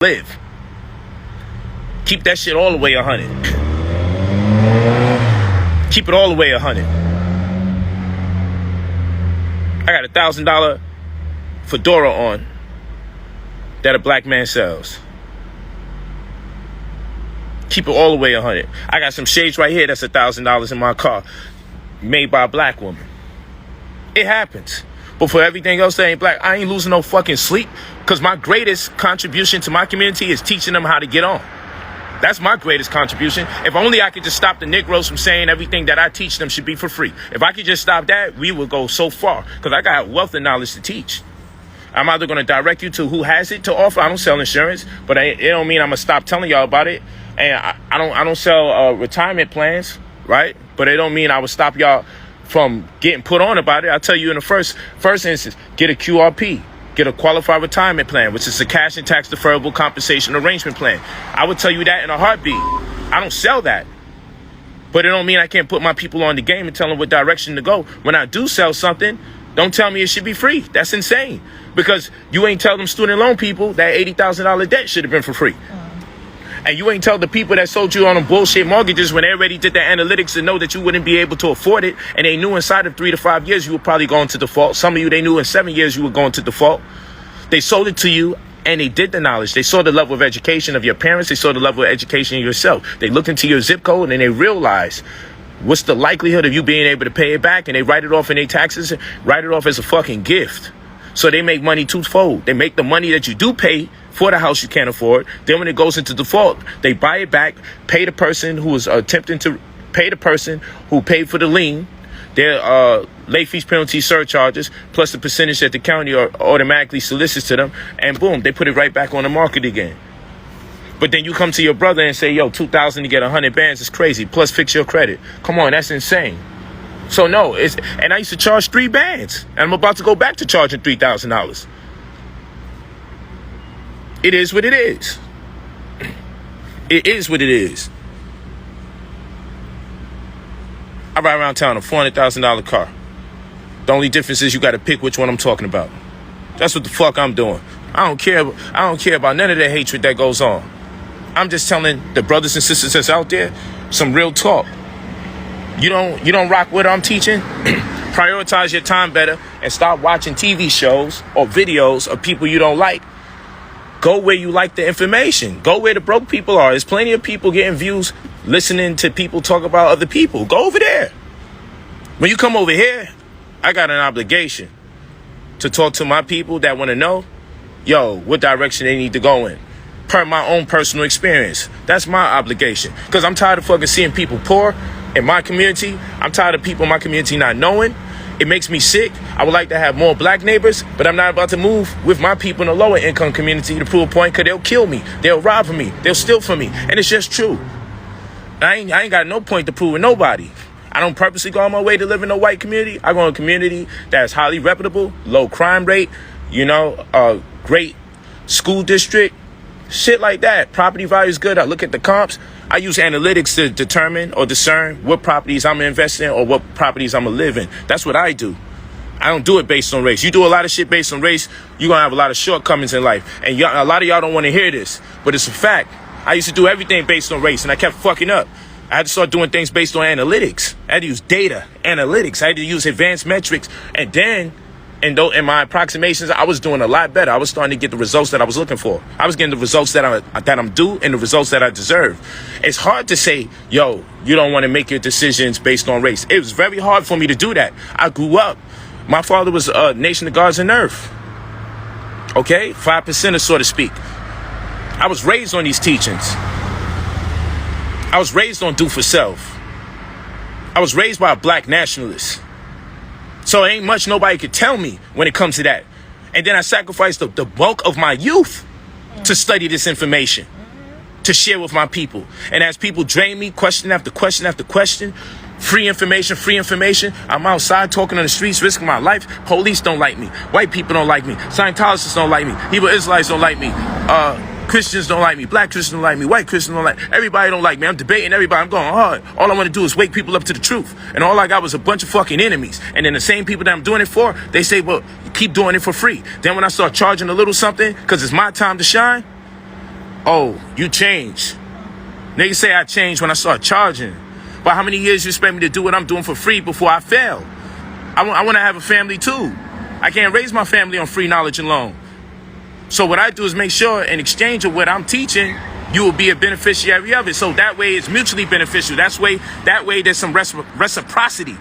live. Keep that shit all the way 100. Keep it all the way 100. I got $1,000 fedora on that a black man sells. Keep it all the way 100. I got some shades right here that's $1,000 in my car, made by a black woman. It happens. But for everything else that ain't black, I ain't losing no fucking sleep, because my greatest contribution to my community is teaching them how to get on. That's my greatest contribution. If only I could just stop the Negroes from saying everything that I teach them should be for free. If I could just stop that, we would go so far, because I got wealth of knowledge to teach. I'm either going to direct you to who has it to offer. I don't sell insurance, but it don't mean I'm going to stop telling y'all about it. And I don't sell retirement plans, right? But it don't mean I would stop y'all from getting put on about it. I'll tell you in the first instance, get a QRP. Get a qualified retirement plan, which is a cash and tax deferrable compensation arrangement plan. I would tell you that in a heartbeat. I don't sell that. But it don't mean I can't put my people on the game and tell them what direction to go. When I do sell something, don't tell me it should be free. That's insane. Because you ain't tell them student loan people that $80,000 debt should have been for free. And you ain't tell the people that sold you on them bullshit mortgages when they already did the analytics to know that you wouldn't be able to afford it. And they knew inside of 3 to 5 years you were probably going to default. Some of you, they knew in 7 years you were going to default. They sold it to you and they did the knowledge. They saw the level of education of your parents. They saw the level of education of yourself. They looked into your zip code and they realized what's the likelihood of you being able to pay it back. And they write it off in their taxes, write it off as a fucking gift. So they make money twofold. They make the money that you do pay for the house you can't afford. Then when it goes into default, they buy it back, pay the person who was attempting to pay the person who paid for the lien, their late fees, penalties, surcharges, plus the percentage that the county automatically solicits to them, and boom, they put it right back on the market again. But then you come to your brother and say, yo, $2,000 to get 100 bands is crazy, plus fix your credit. Come on, that's insane. So no, and I used to charge 3 bands, and I'm about to go back to charging $3,000. It is what it is. It is what it is. I ride around town in a $400,000 car. The only difference is you got to pick which one I'm talking about. That's what the fuck I'm doing. I don't care about none of the hatred that goes on. I'm just telling the brothers and sisters that's out there some real talk. You don't rock what I'm teaching? Prioritize your time better and stop watching TV shows or videos of people you don't like. Go where you like the information. Go where the broke people are. There's plenty of people getting views listening to people talk about other people. Go over there. When you come over here, I got an obligation to talk to my people that want to know, yo, what direction they need to go in. Per my own personal experience. That's my obligation. Because I'm tired of fucking seeing people poor in my community. I'm tired of people in my community not knowing. It makes me sick. I would like to have more black neighbors, but I'm not about to move with my people in the lower income community to prove a point, because they'll kill me. They'll rob from me. They'll steal from me. And it's just true. I ain't got no point to prove with nobody. I don't purposely go on my way to live in a white community. I go in a community that's highly reputable, low crime rate, great school district, shit like that. Property value is good. I look at the comps. I use analytics to determine or discern what properties I'm investing in or what properties I'm going to live in. That's what I do. I don't do it based on race. You do a lot of shit based on race, you're going to have a lot of shortcomings in life. And a lot of y'all don't want to hear this, but it's a fact. I used to do everything based on race, and I kept fucking up. I had to start doing things based on analytics. I had to use data, analytics. I had to use advanced metrics. And then, in my approximations, I was doing a lot better. I was starting to get the results that I was looking for. I was getting the results that I'm due and the results that I deserve. It's hard to say, yo, you don't want to make your decisions based on race. It was very hard for me to do that. I grew up. My father was Nation of Guards and Earth. Okay? 5%er, so to speak. I was raised on these teachings. I was raised on do for self. I was raised by a black nationalist. So ain't much nobody could tell me when it comes to that. And then I sacrificed the bulk of my youth to study this information, to share with my people. And as people drain me, question after question after question, free information, I'm outside talking on the streets, risking my life. Police don't like me. White people don't like me. Scientologists don't like me. Hebrew Israelites don't like me. Christians don't like me. Black Christians don't like me. White Christians don't like me. Everybody don't like me. I'm debating everybody. I'm going hard. All I want to do is wake people up to the truth. And all I got was a bunch of fucking enemies. And then the same people that I'm doing it for, they say, well, keep doing it for free. Then when I start charging a little something, because it's my time to shine, Oh, you changed. Niggas say I changed when I start charging. But how many years you expect me to do what I'm doing for free before I fail? I want to have a family too. I can't raise my family on free knowledge alone. So what I do is make sure in exchange of what I'm teaching, you will be a beneficiary of it. So that way it's mutually beneficial. That way there's some reciprocity.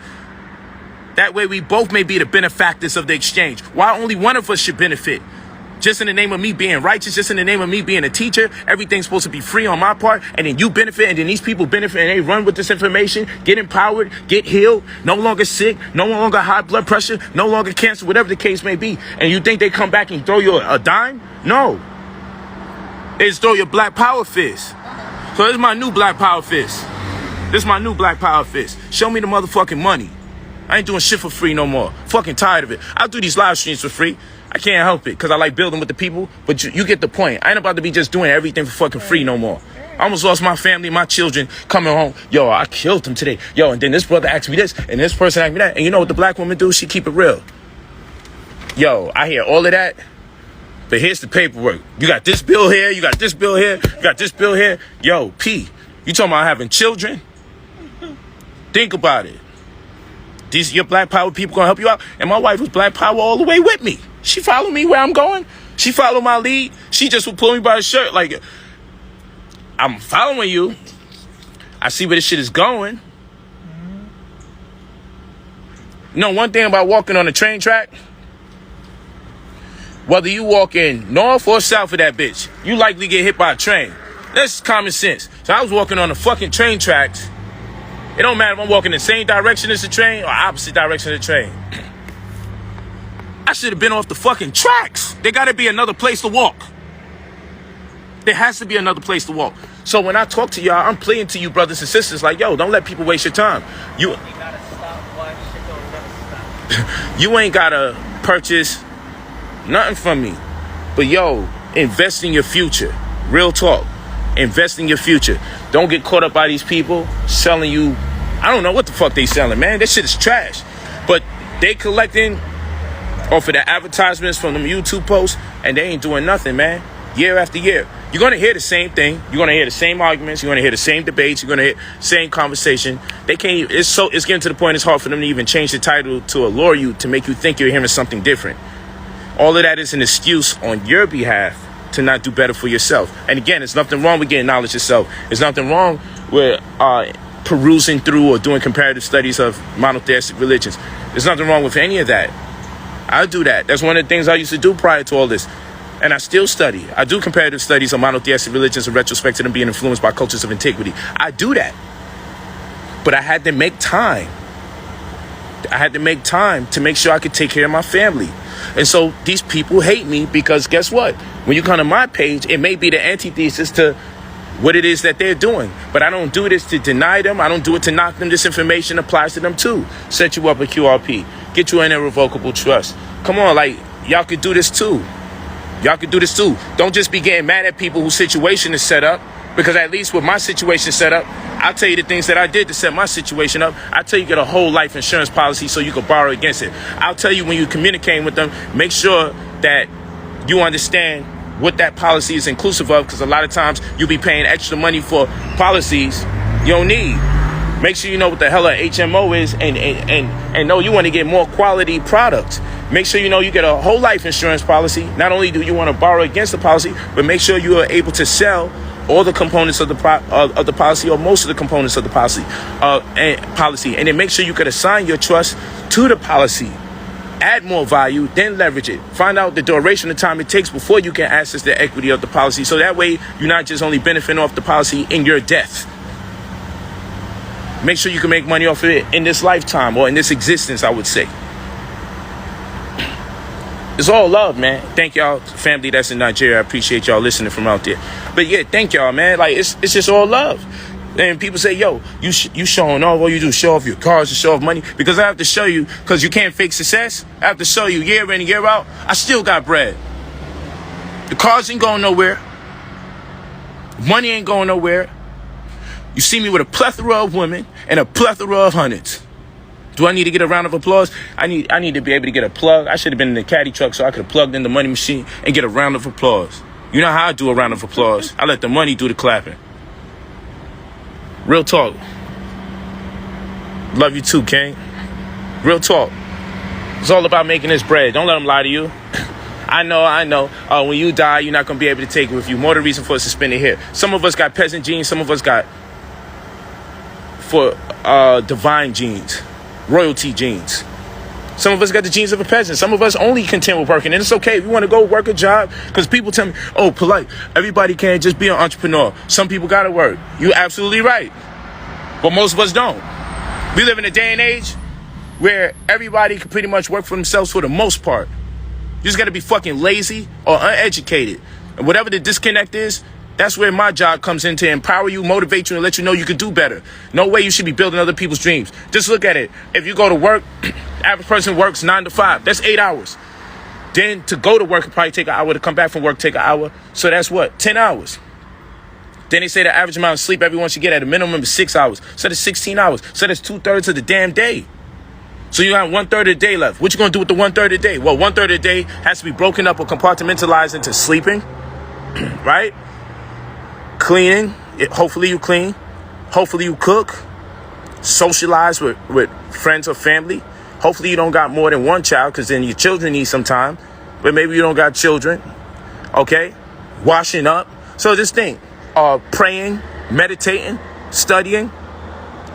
That way we both may be the benefactors of the exchange. Why only one of us should benefit? Just in the name of me being righteous, just in the name of me being a teacher, everything's supposed to be free on my part, and then you benefit, and then these people benefit, and they run with this information, get empowered, get healed, no longer sick, no longer high blood pressure, no longer cancer, whatever the case may be. And you think they come back and throw you a dime? No. They just throw your black power fist. So this is my new black power fist. This is my new black power fist. Show me the motherfucking money. I ain't doing shit for free no more. Fucking tired of it. I'll do these live streams for free. I can't help it because I like building with the people. But you get the point. I ain't about to be just doing everything for fucking free no more. I almost lost my family, my children coming home. Yo, I killed them today. Yo, and then this brother asked me this, and this person asked me that. And you know what the black woman do? She keep it real. Yo, I hear all of that. But here's the paperwork. You got this bill here. You got this bill here. You got this bill here. Yo, P, you talking about having children? Think about it. Your black power people gonna help you out. And my wife was black power all the way with me. She followed me where I'm going. She followed my lead. She just would pull me by the shirt like, I'm following you. I see where this shit is going. You know one thing about walking on a train track? Whether you walk in north or south of that bitch, you likely get hit by a train. That's common sense. So I was walking on the fucking train tracks. It don't matter if I'm walking the same direction as the train or opposite direction of the train. I should have been off the fucking tracks. There gotta be another place to walk. There has to be another place to walk. So when I talk to y'all, I'm pleading to you brothers and sisters like, yo, don't let people waste your time. You gotta stop why shit don't never stop. You ain't gotta purchase nothing from me. But yo, invest in your future. Real talk. Invest in your future. Don't get caught up by these people selling you. I don't know what the fuck they selling, man. That shit is trash. But they collecting off of the advertisements from them YouTube posts, and they ain't doing nothing, man. Year after year. You're going to hear the same thing. You're going to hear the same arguments. You're going to hear the same debates. You're going to hear the same conversation. They can't. It's getting to the point it's hard for them to even change the title to allure you, to make you think you're hearing something different. All of that is an excuse on your behalf to not do better for yourself. And again, there's nothing wrong with getting knowledge yourself. There's nothing wrong with perusing through or doing comparative studies of monotheistic religions. There's nothing wrong with any of that. I do that. That's one of the things I used to do prior to all this. And I still study. I do comparative studies of monotheistic religions in retrospect to them being influenced by cultures of antiquity. I do that. But I had to make time. I had to make time to make sure I could take care of my family. And so these people hate me because guess what? When you come to my page, it may be the antithesis to what it is that they're doing. But I don't do this to deny them. I don't do it to knock them. This information applies to them too. Set you up a QRP. Get you an irrevocable trust. Come on, like, y'all could do this too. Y'all could do this too. Don't just be getting mad at people whose situation is set up. Because at least with my situation set up, I'll tell you the things that I did to set my situation up. I'll tell you get a whole life insurance policy so you can borrow against it. I'll tell you when you're communicating with them, make sure that you understand what that policy is inclusive of. Because a lot of times you'll be paying extra money for policies you don't need. Make sure you know what the hell a HMO is and know you want to get more quality products. Make sure you know you get a whole life insurance policy. Not only do you want to borrow against the policy, but make sure you are able to sell all the components of the policy or most of the components of the policy. And then make sure you could assign your trust to the policy. Add more value, then leverage it. Find out the duration of time it takes before you can access the equity of the policy. So that way you're not just only benefiting off the policy in your death. Make sure you can make money off of it in this lifetime or in this existence, I would say. It's all love, man. Thank y'all, family that's in Nigeria. I appreciate y'all listening from out there. But yeah, thank y'all, man. Like, it's just all love. And people say, yo, you showing off. All you do is show off your cars and show off money. Because I have to show you, because you can't fake success. I have to show you year in and year out, I still got bread. The cars ain't going nowhere. Money ain't going nowhere. You see me with a plethora of women and a plethora of hundreds. Do I need to get a round of applause? I need to be able to get a plug. I should have been in the caddy truck so I could have plugged in the money machine and get a round of applause. You know how I do a round of applause. I let the money do the clapping. Real talk. Love you too, King. Real talk. It's all about making this bread. Don't let them lie to you. I know. When you die, you're not going to be able to take it with you. More the reason for us to spend it here. Some of us got peasant genes. Some of us got divine genes. Royalty genes. Some of us got the genes of a peasant. Some of us only content with working. And it's okay if you want to go work a job. Because people tell me, oh, Polight, everybody can't just be an entrepreneur. Some people got to work. You're absolutely right. But most of us don't. We live in a day and age where everybody can pretty much work for themselves for the most part. You just got to be fucking lazy or uneducated. And whatever the disconnect is, that's where my job comes in to empower you, motivate you, and let you know you can do better. No way you should be building other people's dreams. Just look at it. If you go to work, average person works 9 to 5. That's 8 hours. Then to go to work, it'll probably take an hour. To come back from work, take an hour. So that's what? 10 hours. Then they say the average amount of sleep everyone should get at a minimum is 6 hours. So that's 16 hours. So that's 2/3 of the damn day. So you have 1/3 of the day left. What you going to do with the 1/3 of the day? Well, 1/3 of the day has to be broken up or compartmentalized into sleeping, right? Cleaning. Hopefully you clean. Hopefully you cook. Socialize with friends or family. Hopefully you don't got more than one child, because then your children need some time. But maybe you don't got children. Okay? Washing up. So this thing. Praying, meditating, studying,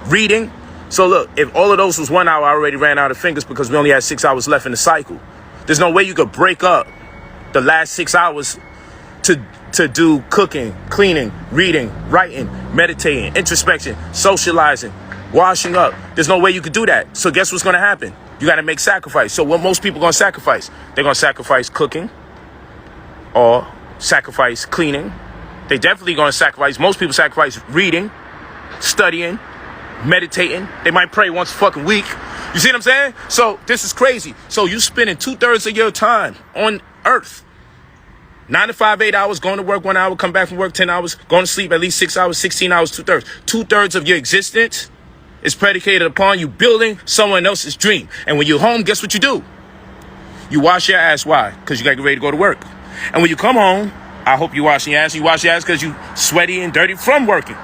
reading. So look, if all of those was 1 hour, I already ran out of fingers because we only had 6 hours left in the cycle. There's no way you could break up the last 6 hours to do cooking, cleaning, reading, writing, meditating, introspection, socializing, washing up. There's no way you could do that. So guess what's going to happen? You got to make sacrifice. So what most people going to sacrifice? They're going to sacrifice cooking or sacrifice cleaning. They definitely going to sacrifice. Most people sacrifice reading, studying, meditating. They might pray once a fucking week. You see what I'm saying? So this is crazy. So you spending 2/3 of your time on earth. 9 to 5, 8 hours, going to work 1 hour, come back from work 10 hours, going to sleep at least 6 hours, 16 hours, 2/3. 2/3 of your existence is predicated upon you building someone else's dream. And when you're home, guess what you do? You wash your ass. Why? Because you got to get ready to go to work. And when you come home, I hope you wash your ass. You wash your ass because you sweaty and dirty from working.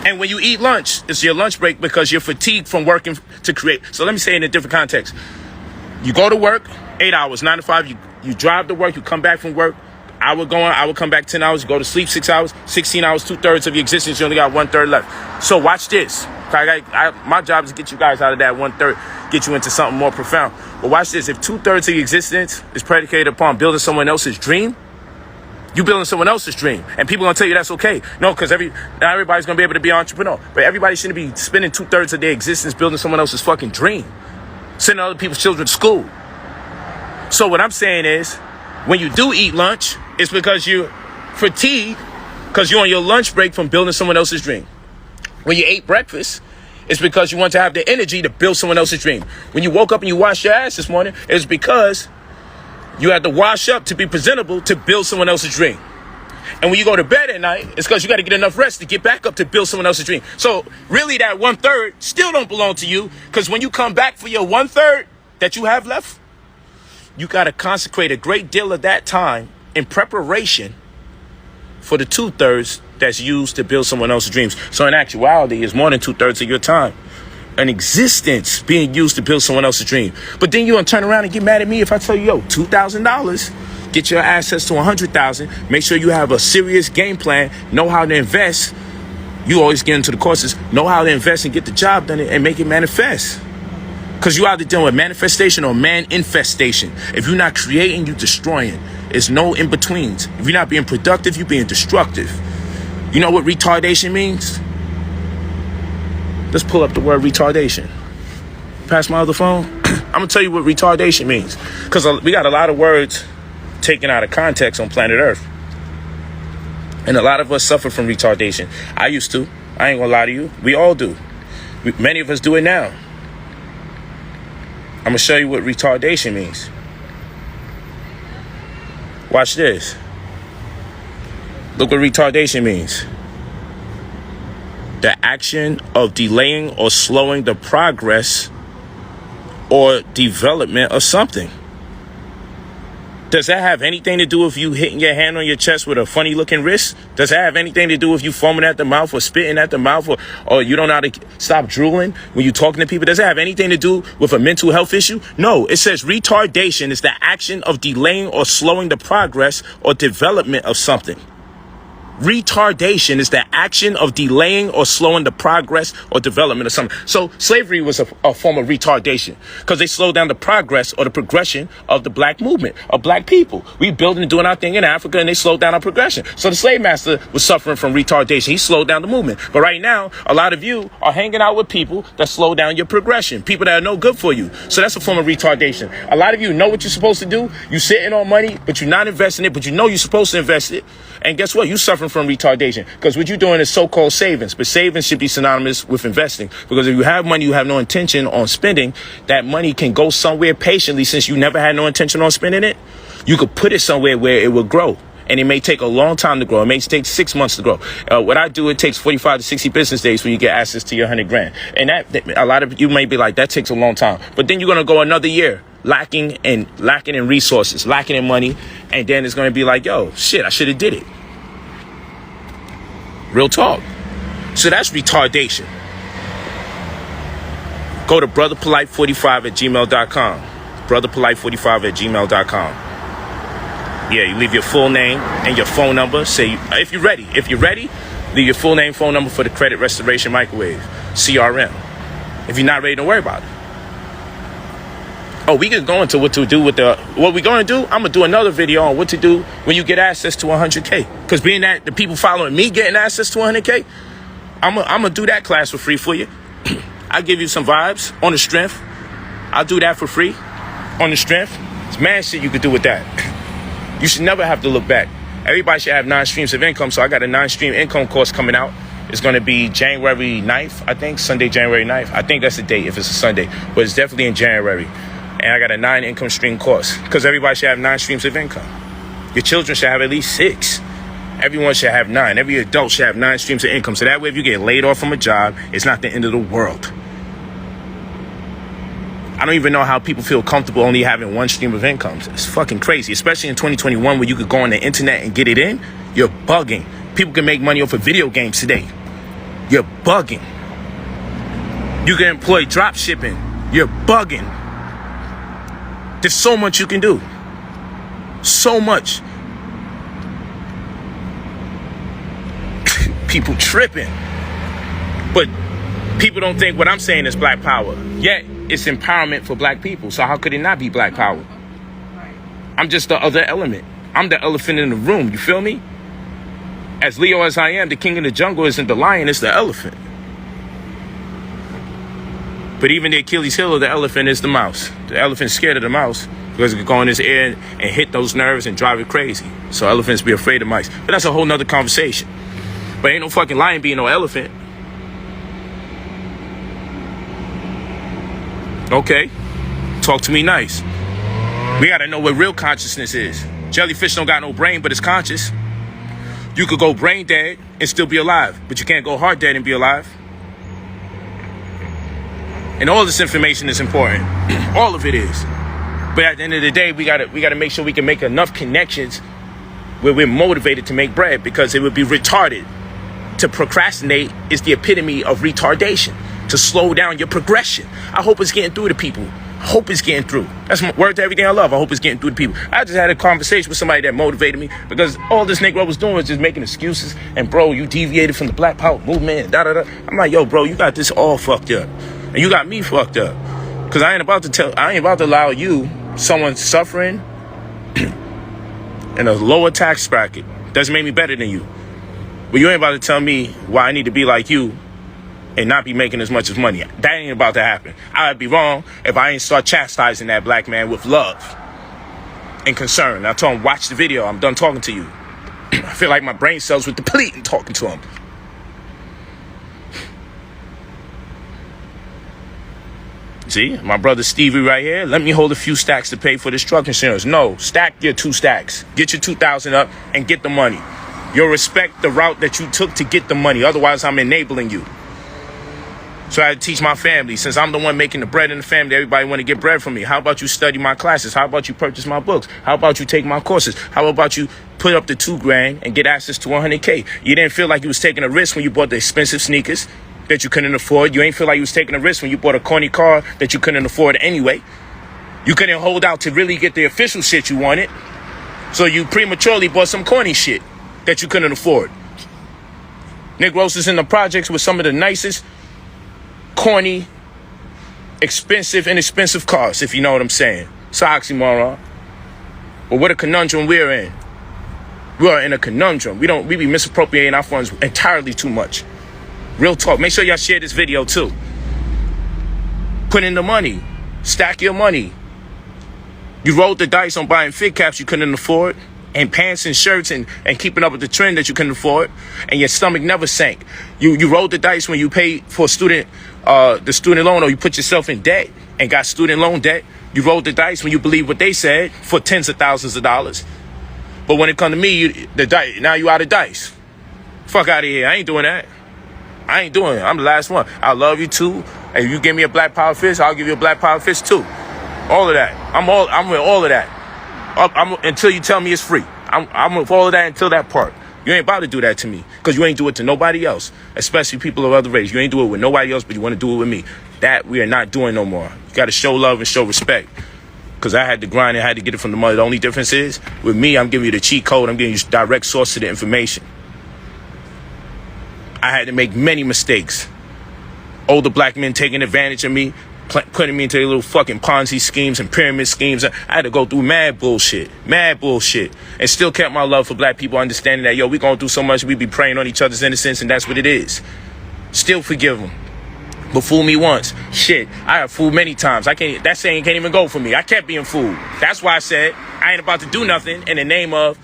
And when you eat lunch, it's your lunch break because you're fatigued from working to create. So let me say it in a different context. You go to work, 8 hours, 9 to 5. You drive to work. You come back from work. I would come back 10 hours. You go to sleep 6 hours, 16 hours, 2/3 of your existence. You only got 1/3 left. So watch this. My job is to get you guys out of that 1/3, get you into something more profound. But watch this. If 2/3 of your existence is predicated upon building someone else's dream, you building someone else's dream. And people going to tell you that's okay. No, because not everybody's going to be able to be an entrepreneur. But everybody shouldn't be spending 2/3 of their existence building someone else's fucking dream. Sending other people's children to school. So what I'm saying is, when you do eat lunch, it's because you're fatigued, because you're on your lunch break from building someone else's dream. When you ate breakfast, it's because you want to have the energy to build someone else's dream. When you woke up and you washed your ass this morning, it's because you had to wash up to be presentable to build someone else's dream. And when you go to bed at night, it's because you got to get enough rest to get back up to build someone else's dream. So really that 1/3 still don't belong to you, because when you come back for your 1/3 that you have left, you got to consecrate a great deal of that time in preparation for the 2/3 that's used to build someone else's dreams. So in actuality, it's more than 2/3 of your time, an existence being used to build someone else's dream. But then you gonna turn around and get mad at me if I tell you, yo, $2,000, get your assets to 100,000. Make sure you have a serious game plan, know how to invest. You always get into the courses, know how to invest and get the job done and make it manifest. Because you either dealing with manifestation or man-infestation. If you're not creating, you're destroying. There's no in-betweens. If you're not being productive, you're being destructive. You know what retardation means? Let's pull up the word retardation. Pass my other phone. I'm going to tell you what retardation means. Because we got a lot of words taken out of context on planet Earth. And a lot of us suffer from retardation. I used to. I ain't going to lie to you. We all do. Many of us do it now. I'm going to show you what retardation means. Watch this. Look what retardation means. The action of delaying or slowing the progress or development of something. Does that have anything to do with you hitting your hand on your chest with a funny looking wrist? Does that have anything to do with you foaming at the mouth or spitting at the mouth or you don't know how to stop drooling when you're talking to people? Does that have anything to do with a mental health issue? No, it says retardation is the action of delaying or slowing the progress or development of something. Retardation is the action of delaying or slowing the progress or development of something. So slavery was a form of retardation because they slowed down the progress or the progression of the black movement, of black people. We building and doing our thing in Africa and they slowed down our progression. So the slave master was suffering from retardation. He slowed down the movement. But right now, a lot of you are hanging out with people that slow down your progression, people that are no good for you. So that's a form of retardation. A lot of you know what you're supposed to do. You're sitting on money, but you're not investing it, but you know you're supposed to invest it. And guess what? You're suffering from retardation because what you're doing is so-called savings. But savings should be synonymous with investing, because if you have money, you have no intention on spending, that money can go somewhere patiently. Since you never had no intention on spending it, you could put it somewhere where it will grow. And it may take a long time to grow. It may take 6 months to grow. What I do, it takes 45 to 60 business days for you to get access to your 100 grand. And that a lot of you may be like, that takes a long time. But then you're going to go another year lacking in resources, lacking in money. And then it's going to be like, yo, shit, I should have did it. Real talk. So that's retardation. Go to brotherpolite45@gmail.com. brotherpolite45@gmail.com. Yeah, you leave your full name and your phone number. Say, if you're ready, leave your full name, phone number for the Credit Restoration Microwave, CRM. If you're not ready, don't worry about it. Oh, we can go into what to do with what we're going to do. I'm going to do another video on what to do when you get access to 100K. Because being that the people following me getting access to 100K, I'm going to do that class for free for you. I'll give you some vibes on the strength. I'll do that for free on the strength. It's mad shit you could do with that. You should never have to look back. Everybody should have 9 streams of income. So I got a 9-stream income course coming out. It's going to be January 9th, I think. Sunday, January 9th. I think that's the date if it's a Sunday. But it's definitely in January. And I got a 9 income stream course because everybody should have 9 streams of income. Your children should have at least 6. Everyone should have 9. Every adult should have 9 streams of income. So that way, if you get laid off from a job, it's not the end of the world. I don't even know how people feel comfortable only having 1 stream of income. It's fucking crazy, especially in 2021 where you could go on the internet and get it in. You're bugging. People can make money off of video games today. You're bugging. You can employ drop shipping. You're bugging. There's so much you can do. So much. People tripping. But people don't think what I'm saying is black power. Yet, it's empowerment for black people. So how could it not be black power? I'm just the other element. I'm the elephant in the room. You feel me? As Leo as I am, the king of the jungle isn't the lion, it's the elephant. But even the Achilles heel of the elephant is the mouse. The elephant's scared of the mouse because it can go in his ear and hit those nerves and drive it crazy. So elephants be afraid of mice. But that's a whole nother conversation. But ain't no fucking lion being no elephant. Okay. Talk to me nice. We gotta know what real consciousness is. Jellyfish don't got no brain, but it's conscious. You could go brain dead and still be alive, but you can't go heart dead and be alive. And all this information is important. All of it is. But at the end of the day, we gotta make sure we can make enough connections where we're motivated to make bread, because it would be retarded. To procrastinate is the epitome of retardation. To slow down your progression. I hope it's getting through to people. I hope it's getting through. That's my word to everything I love. I hope it's getting through to people. I just had a conversation with somebody that motivated me, because all this Negro was doing was just making excuses. And bro, you deviated from the Black Power movement. And da da da. I'm like, yo, bro, you got this all fucked up. And you got me fucked up. Because I ain't about to allow you, someone suffering in a lower tax bracket, doesn't make me better than you. But you ain't about to tell me why I need to be like you and not be making as much as money. That ain't about to happen. I'd be wrong if I ain't start chastising that black man with love and concern. I told him, watch the video. I'm done talking to you. I feel like my brain cells were depleting talking to him. See, my brother Stevie right here. Let me hold a few stacks to pay for this truck insurance. No, stack your 2 stacks. Get your 2,000 up and get the money. You'll respect the route that you took to get the money. Otherwise, I'm enabling you. So I had to teach my family. Since I'm the one making the bread in the family, everybody want to get bread from me. How about you study my classes? How about you purchase my books? How about you take my courses? How about you put up the $2,000 and get access to 100K? You didn't feel like you was taking a risk when you bought the expensive sneakers that you couldn't afford. You ain't feel like you was taking a risk when you bought a corny car that you couldn't afford anyway. You couldn't hold out to really get the official shit you wanted. So you prematurely bought some corny shit that you couldn't afford. Negroes is in the projects with some of the nicest, corny, inexpensive cars, if you know what I'm saying. It's an oxymoron. But what a conundrum we're in. We are in a conundrum. We be misappropriating our funds entirely too much. Real talk. Make sure y'all share this video too. Put in the money. Stack your money. You rolled the dice on buying fit caps you couldn't afford, and pants and shirts and keeping up with the trend that you couldn't afford, and your stomach never sank. You rolled the dice when you paid for the student loan, or you put yourself in debt and got student loan debt. You rolled the dice when you believed what they said for tens of thousands of dollars. But when it come to me, now you out of dice. Fuck out of here. I ain't doing that. I ain't doing it. I'm the last one. I love you too. And if you give me a black power fist, I'll give you a black power fist too. All of that. I'm with all of that. Until you tell me it's free. I'm with all of that until that part. You ain't about to do that to me, because you ain't do it to nobody else, especially people of other race. You ain't do it with nobody else, but you want to do it with me. That we are not doing no more. You got to show love and show respect, because I had to grind and had to get it from the mother. The only difference is, with me, I'm giving you the cheat code. I'm giving you direct source to the information. I had to make many mistakes. Older black men taking advantage of me, putting me into their little fucking Ponzi schemes and pyramid schemes. I had to go through mad bullshit, and still kept my love for black people, understanding that, yo, we going through so much, we be preying on each other's innocence, and that's what it is. Still forgive them. But fool me once. Shit, I have fooled many times. That saying can't even go for me. I kept being fooled. That's why I said I ain't about to do nothing in the name of,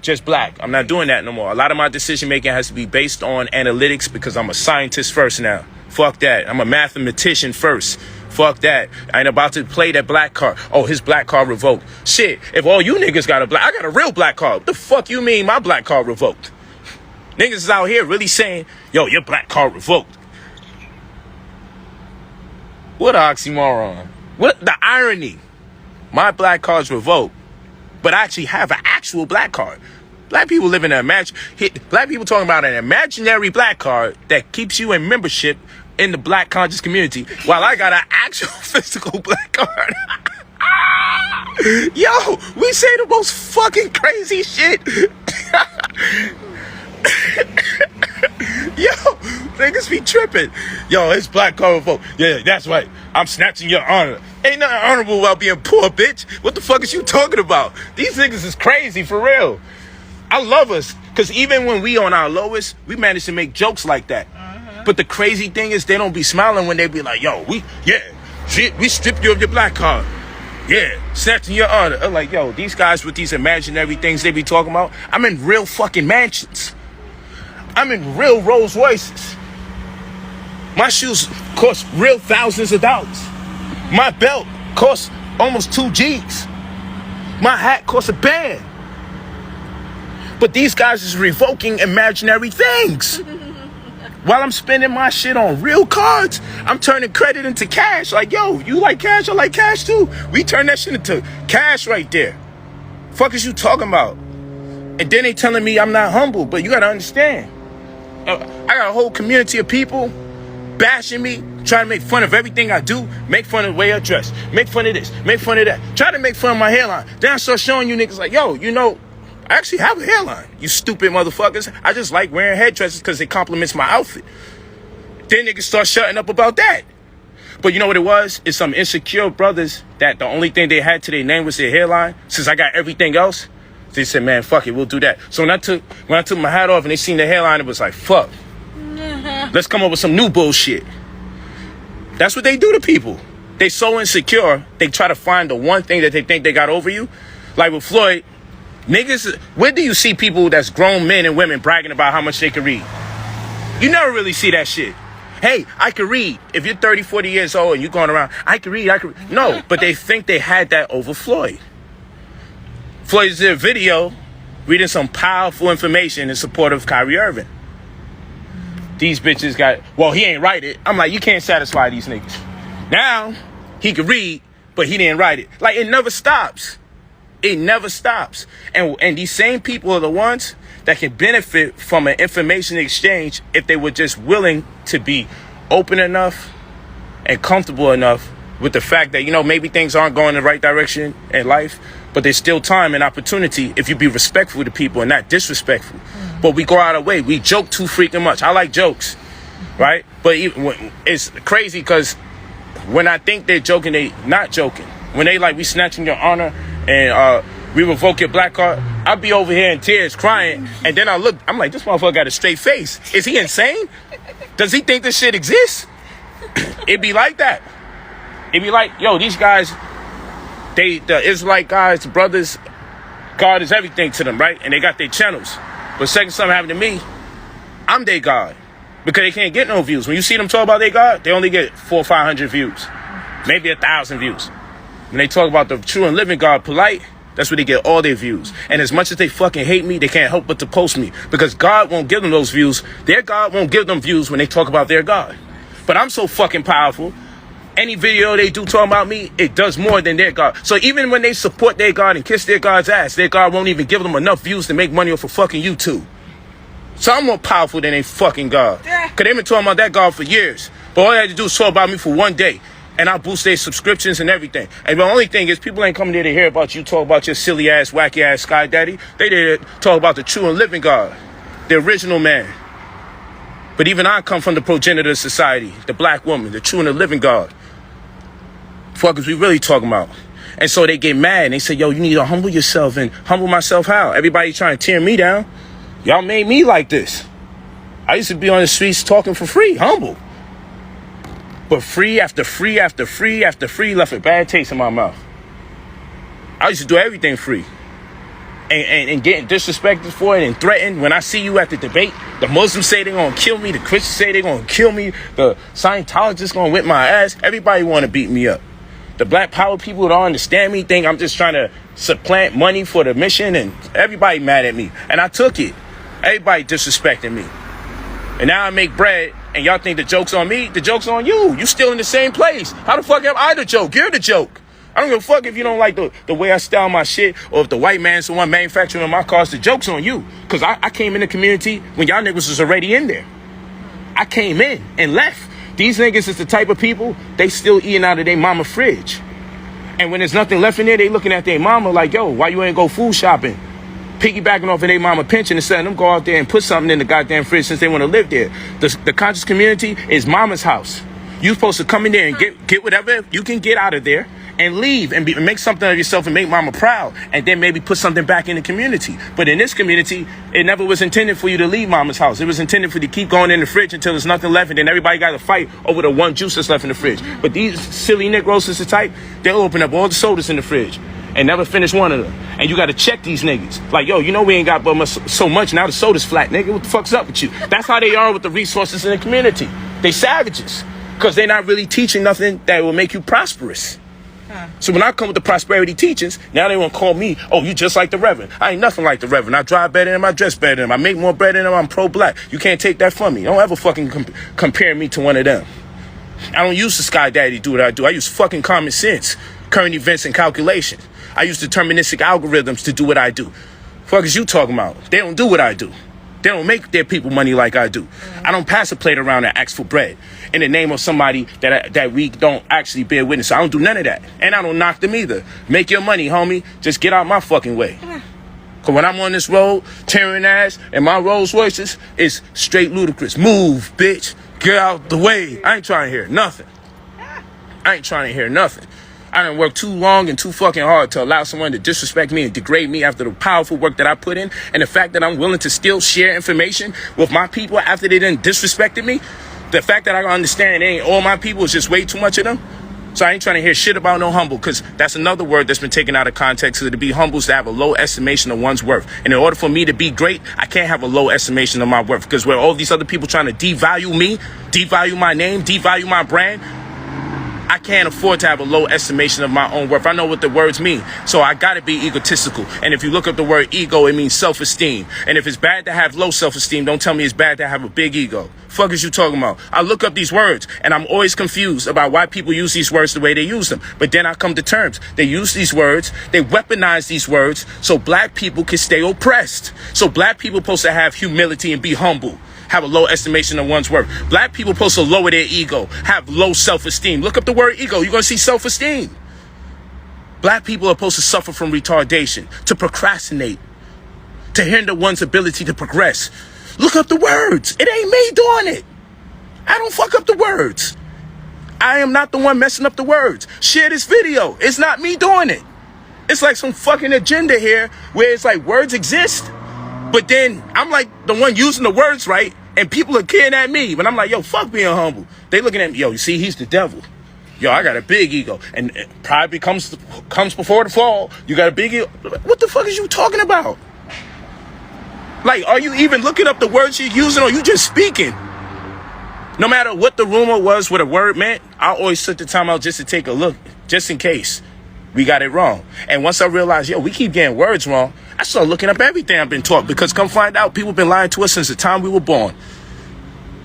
just black. I'm not doing that no more. A lot of my decision making has to be based on analytics, because I'm a scientist first now. Fuck that. I'm a mathematician first. Fuck that. I ain't about to play that black card. Oh, his black card revoked. Shit, if all you niggas got I got a real black card. What the fuck you mean my black card revoked? Niggas is out here really saying, yo, your black card revoked. What an oxymoron. What the irony? My black card's revoked, but I actually have an actual black card. Black people live in black people talking about an imaginary black card that keeps you in membership in the black conscious community, while I got an actual physical black card. Yo, we say the most fucking crazy shit. Yo, niggas be tripping. Yo, it's black card revoked. Yeah, that's right. I'm snatching your honor. Ain't nothing honorable about being poor, bitch. What the fuck is you talking about? These niggas is crazy, for real. I love us, because even when we on our lowest, we manage to make jokes like that. But the crazy thing is, they don't be smiling when they be like, yo, we stripped you of your black card. Yeah, snatching your honor. I'm like, yo, these guys with these imaginary things they be talking about, I'm in real fucking mansions. I'm in real Rolls Royces. My shoes cost real thousands of dollars. My belt costs almost 2 G's. My hat costs a band. But these guys is revoking imaginary things. While I'm spending my shit on real cards, I'm turning credit into cash. Like, yo, you like cash? I like cash too. We turn that shit into cash right there. Fuck is you talking about? And then they telling me I'm not humble. But you gotta understand, I got a whole community of people bashing me, trying to make fun of everything I do, make fun of the way I dress, make fun of this, make fun of that, try to make fun of my hairline. Then I start showing you niggas like, yo, I actually have a hairline, you stupid motherfuckers. I just like wearing headdresses because it complements my outfit. Then niggas start shutting up about that. But you know what it was? It's some insecure brothers that the only thing they had to their name was their hairline. Since I got everything else, they said, man, fuck it, we'll do that. So when I took my hat off and they seen the hairline, it was like, fuck. Let's come up with some new bullshit. That's what they do to people. They so insecure, they try to find the one thing that they think they got over you. Like with Floyd, niggas, where do you see people that's grown men and women bragging about how much they can read? You never really see that shit. Hey, I can read. If you're 30, 40 years old and you're going around, I can read. No, but they think they had that over Floyd. Floyd did a video reading some powerful information in support of Kyrie Irving. these bitches got, well, he ain't write it. I'm like, you can't satisfy these niggas. Now, he could read, but he didn't write it. Like, it never stops. It never stops. And these same people are the ones that can benefit from an information exchange if they were just willing to be open enough and comfortable enough with the fact that, you know, maybe things aren't going in the right direction in life, but there's still time and opportunity if you be respectful to people and not disrespectful. But we go out of the way. We joke too freaking much. I like jokes, right? But it's crazy because when I think they're joking, they not joking. When they like, we snatching your honor and we revoke your black card, I'll be over here in tears crying. And then I look, I'm like, this motherfucker got a straight face. Is he insane? Does he think this shit exists? It be like that. It be like, yo, these guys, the Israelite guys, the brothers, God is everything to them, right? And they got their channels. But second something happened to me, I'm their God. Because they can't get no views. When you see them talk about their God, they only get 400 or 500 views. Maybe 1,000 views. When they talk about the true and living God, Polight, that's where they get all their views. And as much as they fucking hate me, they can't help but to post me. Because God won't give them those views. Their God won't give them views when they talk about their God. But I'm so fucking powerful. Any video they do talking about me, it does more than their God. So even when they support their God and kiss their God's ass, their God won't even give them enough views to make money off of fucking YouTube. So I'm more powerful than they fucking God. Because they've been talking about that God for years. But all they had to do is talk about me for one day. And I boost their subscriptions and everything. And the only thing is, people ain't coming there to hear about you talk about your silly ass, wacky ass Sky Daddy. They there to talk about the true and living God, the original man. But even I come from the progenitor society, the black woman, the true and the living God. Fuckers we really talking about. And so they get mad and they say, yo, you need to humble yourself. And humble myself how? Everybody trying to tear me down. Y'all made me like this. I used to be on the streets talking for free, humble. But free after free after free after free left a bad taste in my mouth. I used to do everything free. And getting disrespected for it and threatened. When I see you at the debate, the Muslims say they're going to kill me. The Christians say they're going to kill me. The Scientologists going to whip my ass. Everybody want to beat me up. The black power people who don't understand me think I'm just trying to supplant money for the mission. And everybody mad at me. And I took it. Everybody disrespecting me. And now I make bread. And y'all think the joke's on me? The joke's on you. You still in the same place. How the fuck am I the joke? You're the joke. I don't give a fuck if you don't like the way I style my shit, or if the white man's the one manufacturing my cars. The joke's on you. Because I came in the community when y'all niggas was already in there. I came in and left. These niggas is the type of people, they still eating out of their mama fridge. And when there's nothing left in there, they looking at their mama like, yo, why you ain't go food shopping? Piggybacking off of their mama pension and letting them go out there and put something in the goddamn fridge since they want to live there. The conscious community is mama's house. You supposed to come in there and get whatever you can get out of there and leave and make something of yourself and make mama proud, and then maybe put something back in the community. But in this community, it never was intended for you to leave mama's house. It was intended for you to keep going in the fridge until there's nothing left, and then everybody got to fight over the one juice that's left in the fridge. But these silly Negroes is the type, they'll open up all the sodas in the fridge and never finish one of them. And you got to check these niggas. Like, yo, you know we ain't got but so much. Now the soda's flat, nigga. What the fuck's up with you? That's how they are with the resources in the community. They savages. Because they're not really teaching nothing that will make you prosperous. So when I come with the prosperity teachings, now they want to call me, oh, you just like the Reverend. I ain't nothing like the Reverend. I drive better than him. I dress better than him. I make more bread than him. I'm pro-black. You can't take that from me. Don't ever fucking compare me to one of them. I don't use the Sky Daddy to do what I do. I use fucking common sense, current events and calculations. I use deterministic algorithms to do what I do. Fuck is you talking about? They don't do what I do. They don't make their people money like I do. I don't pass a plate around and ask for bread in the name of somebody that we don't actually bear witness. I don't do none of that. And I don't knock them either. Make your money, homie. Just get out my fucking way. Because when I'm on this road, tearing ass, and my Rolls Royces, it's straight ludicrous. Move, bitch. Get out the way. I ain't trying to hear nothing. I ain't trying to hear nothing. I done worked too long and too fucking hard to allow someone to disrespect me and degrade me after the powerful work that I put in. And the fact that I'm willing to still share information with my people after they done disrespected me. The fact that I understand ain't all my people is just way too much of them. So I ain't trying to hear shit about no humble, because that's another word that's been taken out of context. So to be humble is to have a low estimation of one's worth. And in order for me to be great, I can't have a low estimation of my worth, because where all these other people trying to devalue me, devalue my name, devalue my brand, I can't afford to have a low estimation of my own worth. I know what the words mean. So I got to be egotistical. And if you look up the word ego, it means self-esteem. And if it's bad to have low self-esteem, don't tell me it's bad to have a big ego. Fuck is you talking about? I look up these words and I'm always confused about why people use these words the way they use them. But then I come to terms. They use these words, they weaponize these words so black people can stay oppressed. So black people supposed to have humility and be humble, have a low estimation of one's worth. Black people supposed to lower their ego, have low self-esteem. Look up the word ego, you're gonna see self-esteem. Black people are supposed to suffer from retardation, to procrastinate, to hinder one's ability to progress. Look up the words. It ain't me doing it. I don't fuck up the words. I am not the one messing up the words. Share this video. It's not me doing it. It's like some fucking agenda here where it's like words exist, but then I'm like the one using the words right, and people are kidding at me. But I'm like, yo, fuck being humble. They looking at me, yo, you see, he's the devil. Yo, I got a big ego. And pride comes before the fall. You got a big ego. What the fuck is you talking about? Like, are you even looking up the words you're using, or you just speaking? No matter what the rumor was, what a word meant, I always took the time out just to take a look, just in case we got it wrong. And once I realized, yo, we keep getting words wrong, I started looking up everything I've been taught, because come find out, people been lying to us since the time we were born.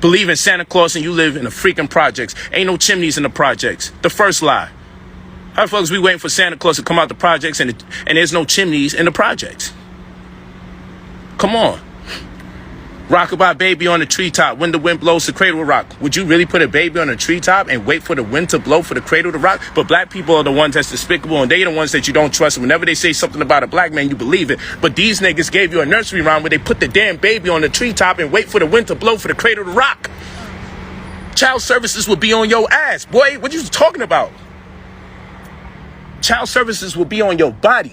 Believe in Santa Claus and you live in the freaking projects. Ain't no chimneys in the projects. The first lie. How the fuck is we waiting for Santa Claus to come out the projects and there's no chimneys in the projects? Come on. Rockabye baby on the treetop. When the wind blows, the cradle will rock. Would you really put a baby on a treetop and wait for the wind to blow for the cradle to rock? But black people are the ones that's despicable, and they the ones that you don't trust. Whenever they say something about a black man, you believe it. But these niggas gave you a nursery rhyme where they put the damn baby on the treetop and wait for the wind to blow for the cradle to rock. Child services will be on your ass, boy. What you talking about? Child services will be on your body.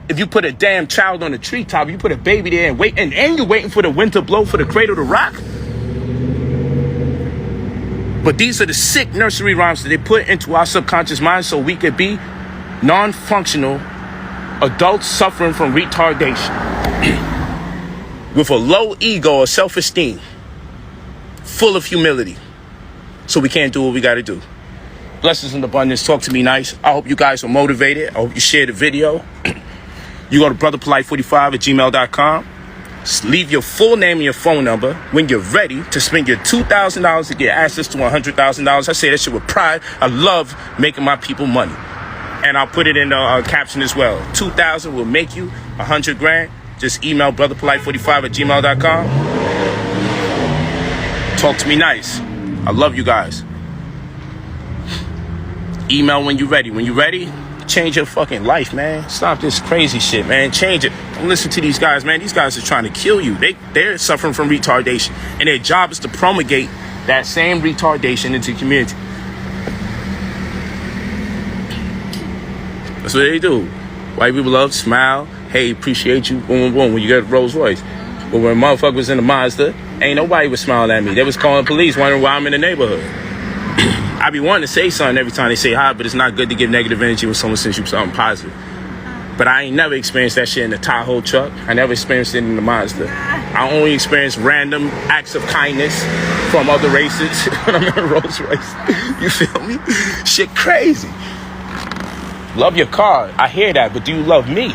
If you put a damn child on a treetop, you put a baby there and wait, and you're waiting for the wind to blow for the cradle to rock. But these are the sick nursery rhymes that they put into our subconscious mind so we could be non-functional adults suffering from retardation with a low ego or self-esteem, full of humility. So we can't do what we got to do. Blessings in abundance. Talk to me nice. I hope you guys are motivated. I hope you share the video. You go to brotherpolite45@gmail.com. Leave your full name and your phone number when you're ready to spend your $2,000 to get access to $100,000. I say that shit with pride. I love making my people money. And I'll put it in the caption as well. 2,000 will make you 100 grand. Just email brotherpolite45@gmail.com. Talk to me nice. I love you guys. Email when you're ready. When you're ready, change your fucking life, man. Stop this crazy shit, man. Change it. Don't listen to these guys, man. These guys are trying to kill you. They're suffering from retardation, and their job is to promulgate that same retardation into the community. That's what they do. White people love to smile. Hey, appreciate you. Boom, boom, boom. When you get a Rolls Royce. But when a motherfucker was in the Mazda, ain't nobody was smiling at me. They was calling the police, wondering why I'm in the neighborhood. I be wanting to say something every time they say hi, but it's not good to give negative energy when someone says you something positive. But I ain't never experienced that shit in the Tahoe truck. I never experienced it in the Mazda. I only experienced random acts of kindness from other races when I'm in a Rolls Royce. You feel me? Shit crazy. Love your car. I hear that, but do you love me?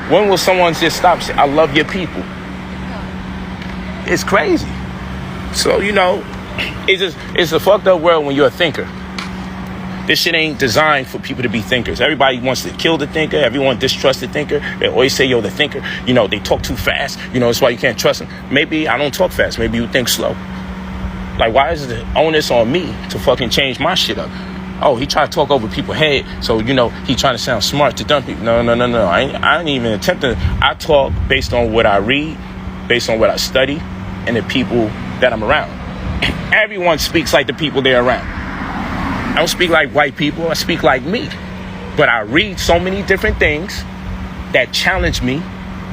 When will someone just stop and say, I love your people? It's crazy. So, you know, it's a fucked up world when you're a thinker. This shit ain't designed for people to be thinkers. Everybody wants to kill the thinker. Everyone distrusts the thinker. They always say, yo, the thinker, you know, they talk too fast. You know, that's why you can't trust them. Maybe I don't talk fast. Maybe you think slow. Like, why is the onus on me to fucking change my shit up? Oh, he tried to talk over people's head. So, you know, he trying to sound smart to dump people. No. I ain't even attempting. I talk based on what I read, based on what I study, and the people that I'm around. Everyone speaks like the people they're around. I don't speak like white people. I speak like me. But I read so many different things that challenge me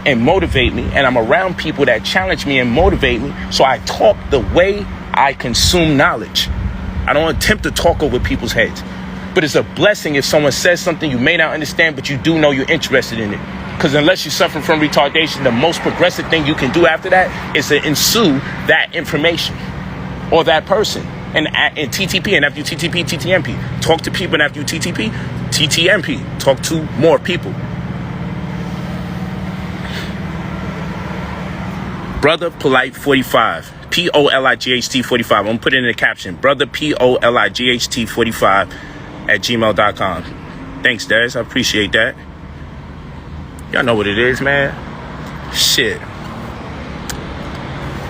and motivate me. And I'm around people that challenge me and motivate me. So I talk the way I consume knowledge. I don't attempt to talk over people's heads. But it's a blessing if someone says something you may not understand, but you do know you're interested in it. Because unless you suffer from retardation, the most progressive thing you can do after that is to ensue that information or that person. And TTP, and after you TTP, TTMP. Talk to people, and after you TTP, TTMP. Talk to more people. Brother Polight 45. POLIGHT45. I'm going to put it in the caption. Brother POLIGHT45 at gmail.com. Thanks, Des. I appreciate that. Y'all know what it is, man. Shit.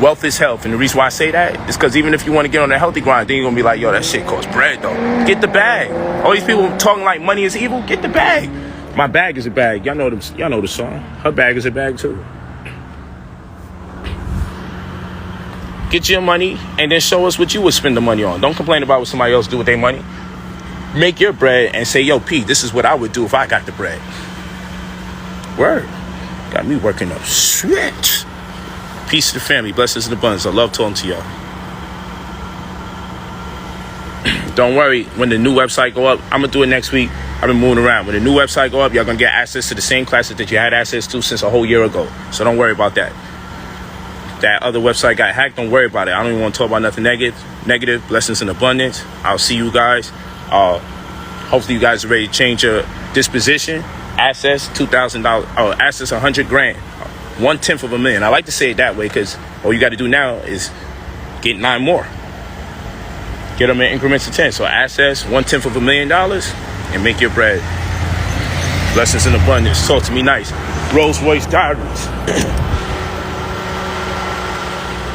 Wealth is health. And the reason why I say that is because even if you want to get on a healthy grind, then you're going to be like, yo, that shit costs bread, though. Get the bag. All these people talking like money is evil, get the bag. My bag is a bag. Y'all know the song. Her bag is a bag, too. Get your money and then show us what you would spend the money on. Don't complain about what somebody else do with their money. Make your bread and say, yo, P, this is what I would do if I got the bread. Word. Got me working up. Shit. Peace to the family. Blessings and abundance. I love talking to y'all. Don't worry. When the new website go up, I'm going to do it next week. I've been moving around. When the new website go up, y'all going to get access to the same classes that you had access to since a whole year ago. So don't worry about that. That other website got hacked. Don't worry about it. I don't even want to talk about nothing negative. Blessings and abundance. I'll see you guys. Hopefully you guys are ready to change your disposition. Assets, $2,000. Assets, $100,000. 1/10 of a million. I like to say it that way because all you got to do now is get 9 more. Get them in increments of 10. So assets, 1/10 of $1 million, and make your bread. Blessings and abundance. Talk to me nice. Rolls Royce Diaries.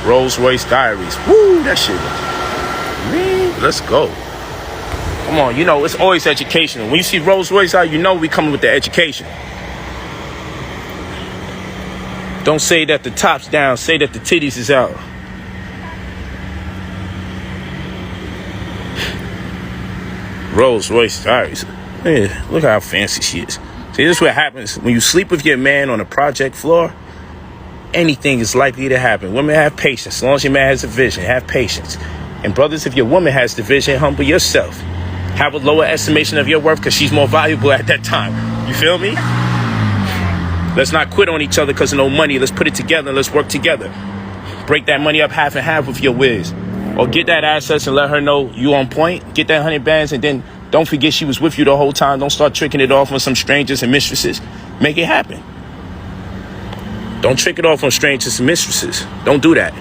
Rolls Royce Diaries. Woo, that shit. Man, let's go. Come on, you know, it's always educational. When you see Rolls Royce out, you know we coming with the education. Don't say that the top's down. Say that the titties is out. Rolls Royce Diaries. Man, look how fancy she is. See, this is what happens when you sleep with your man on a project floor. Anything is likely to happen. Women have patience. As long as your man has a vision, have patience. And brothers, if your woman has the vision, humble yourself. Have a lower estimation of your worth because she's more valuable at that time. You feel me? Let's not quit on each other because of no money. Let's put it together and let's work together. Break that money up half and half with your whiz. Or get that assets and let her know you on point. Get that 100 bands and then don't forget she was with you the whole time. Don't start tricking it off on some strangers and mistresses. Make it happen. Don't trick it off on strangers and mistresses. Don't do that.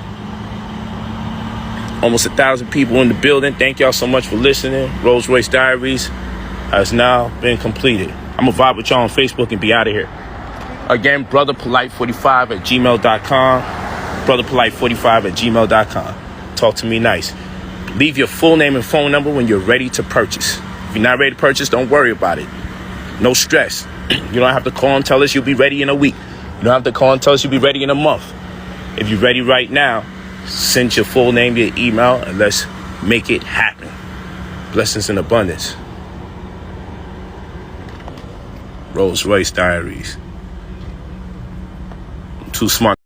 Almost 1,000 people in the building. Thank y'all so much for listening. Rolls Royce Diaries has now been completed. I'm going to vibe with y'all on Facebook and be out of here. Again, brotherpolight45 at gmail.com. Brotherpolight45 at gmail.com. Talk to me nice. Leave your full name and phone number when you're ready to purchase. If you're not ready to purchase, don't worry about it. No stress. You don't have to call and tell us you'll be ready in a week. You don't have to call and tell us you'll be ready in a month. If you're ready right now, send your full name, your email, and let's make it happen. Blessings and abundance. Rolls Royce Diaries. I'm too smart.